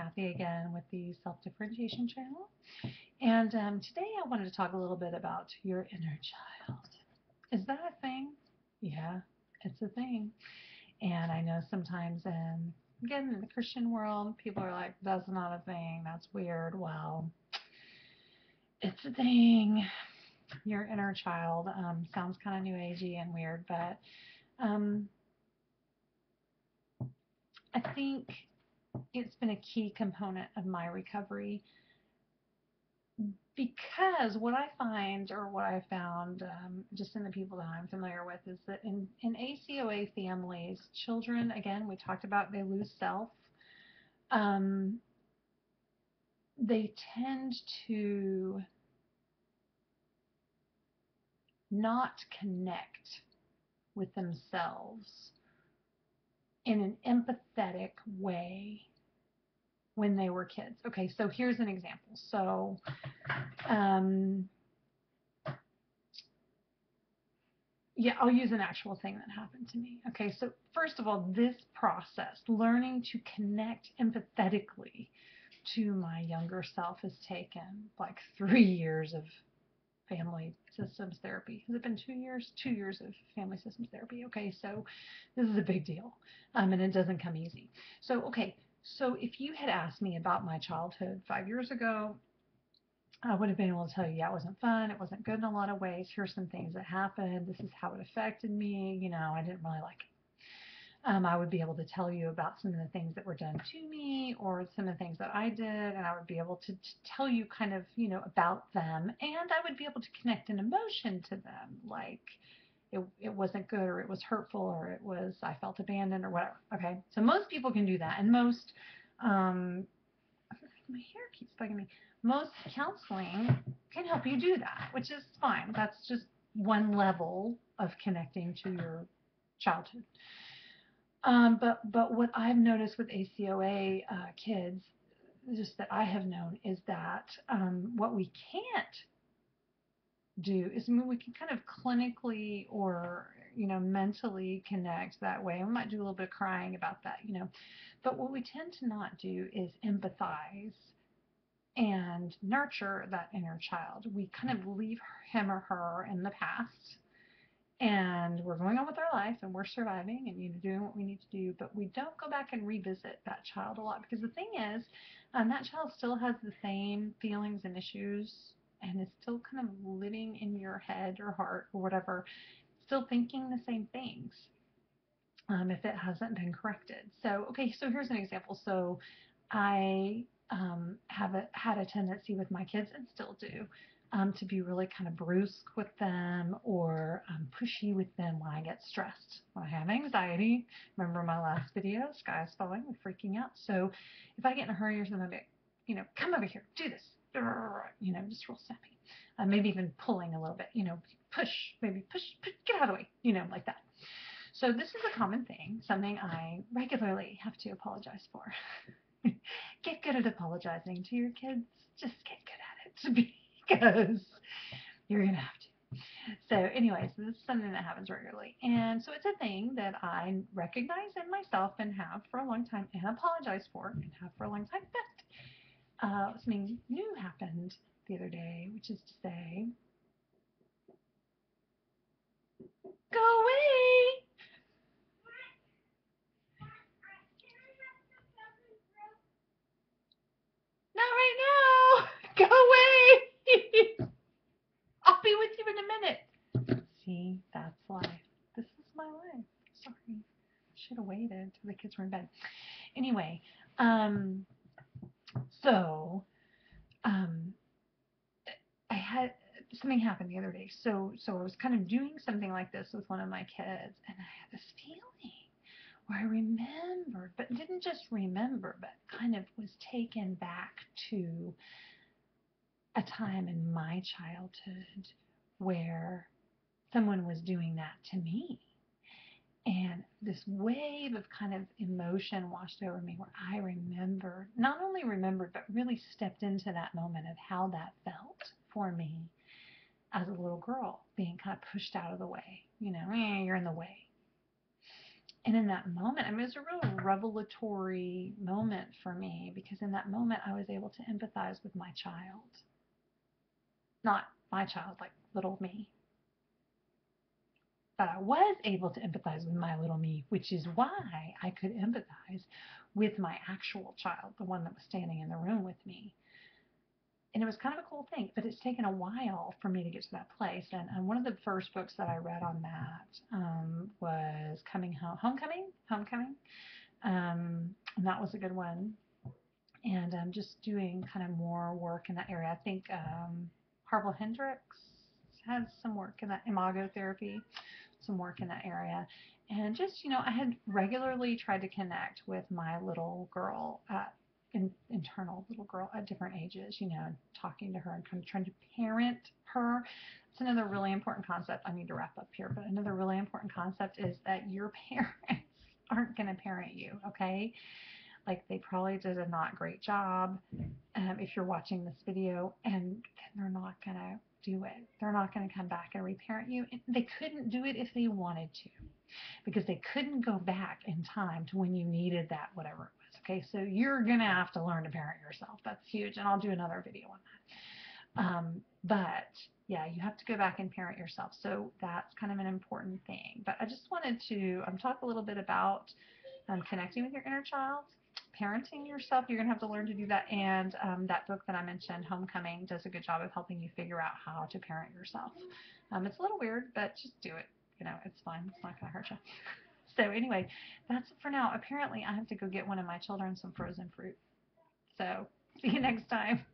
Kathy again with the Self-Differentiation channel. And today I wanted to talk a little bit about your inner child. Is that a thing? Yeah, it's a thing. And I know sometimes again, in the Christian world, people are like, that's not a thing, that's weird. Well, it's a thing. Your inner child sounds kind of new agey and weird, but um, I think it's been a key component of my recovery because what I find or what I found just in the people that I'm familiar with is that in ACOA families, children, again, we talked about they lose self. Um, they tend to not connect with themselves in an empathetic way when they were kids. Okay, so here's an example. So, yeah, I'll use an actual thing that happened to me. Okay, so first of all, this process, learning to connect empathetically to my younger self, has taken like 3 years of family systems therapy. Has it been 2 years? 2 years of family systems therapy. Okay, so this is a big deal, and it doesn't come easy. So, okay, so if you had asked me about my childhood 5 years ago, I would have been able to tell you, yeah, it wasn't fun. It wasn't good in a lot of ways. Here's some things that happened. This is how it affected me. I didn't really like it. I would be able to tell you about some of the things that were done to me or some of the things that I did, and I would be able to tell you kind of, about them, and I would be able to connect an emotion to them, like it wasn't good or it was hurtful or I felt abandoned or whatever. Okay, so most people can do that, and um, my hair keeps bugging me. Most counseling can help you do that, which is fine. That's just one level of connecting to your childhood. But what I've noticed with ACOA kids, just that I have known, is that what we can't do is, I mean, we can kind of clinically or mentally connect that way. We might do a little bit of crying about that, but what we tend to not do is empathize and nurture that inner child. We kind of leave him or her in the past, and we're going on with our life and we're surviving and doing what we need to do, but we don't go back and revisit that child a lot, because the thing is, that child still has the same feelings and issues and is still kind of living in your head or heart or whatever, still thinking the same things, if it hasn't been corrected. So, okay, so here's an example. So I had a tendency with my kids, and still do, to be really kind of brusque with them or pushy with them when I get stressed, when I have anxiety. Remember my last video, sky is falling, I'm freaking out. So if I get in a hurry or something, I'll be like, come over here, do this, just real snappy. Maybe even pulling a little bit, push, maybe push, get out of the way, like that. So this is a common thing, something I regularly have to apologize for. Get good at apologizing to your kids. Just get good at it, because you're going to have to. So anyways, this is something that happens regularly. And so it's a thing that I recognize in myself and have for a long time and apologize for and have for a long time. But something new happened the other day, which is to say, go away. Not right now. Go away. I'll be with you in a minute. See, that's life. This is my life. Sorry. Should have waited till the kids were in bed. Anyway, so um, I had something happen the other day. So I was kind of doing something like this with one of my kids, and I had this feeling where I remembered, but didn't just remember, but kind of was taken back to a time in my childhood where someone was doing that to me. And this wave of kind of emotion washed over me, where I remembered, not only remembered, but really stepped into that moment of how that felt for me as a little girl, being kind of pushed out of the way. You're in the way. And in that moment, I mean, it was a real revelatory moment for me, because in that moment I was able to empathize with my child. Not my child, like little me. But I was able to empathize with my little me, which is why I could empathize with my actual child, the one that was standing in the room with me. And it was kind of a cool thing, but it's taken a while for me to get to that place. And one of the first books that I read on that was Coming Home, Homecoming. And that was a good one. And I'm just doing kind of more work in that area. I think Harville Hendricks has some work in that, imago therapy, some work in that area. And just, I had regularly tried to connect with my little girl internal little girl at different ages, talking to her and kind of trying to parent her. It's another really important concept. I need to wrap up here, but another really important concept is that your parents aren't going to parent you, okay? Like, they probably did a not great job if you're watching this video, and they're not going to do it. They're not going to come back and reparent you. They couldn't do it if they wanted to, because they couldn't go back in time to when you needed that, whatever it was. Okay, so you're going to have to learn to parent yourself. That's huge, and I'll do another video on that. But yeah, you have to go back and parent yourself. So that's kind of an important thing. But I just wanted to talk a little bit about connecting with your inner child, parenting yourself. You're going to have to learn to do that. And that book that I mentioned, Homecoming, does a good job of helping you figure out how to parent yourself. It's a little weird, but just do it. It's fine. It's not going to hurt you. So anyway, that's it for now. Apparently, I have to go get one of my children some frozen fruit. So see you next time.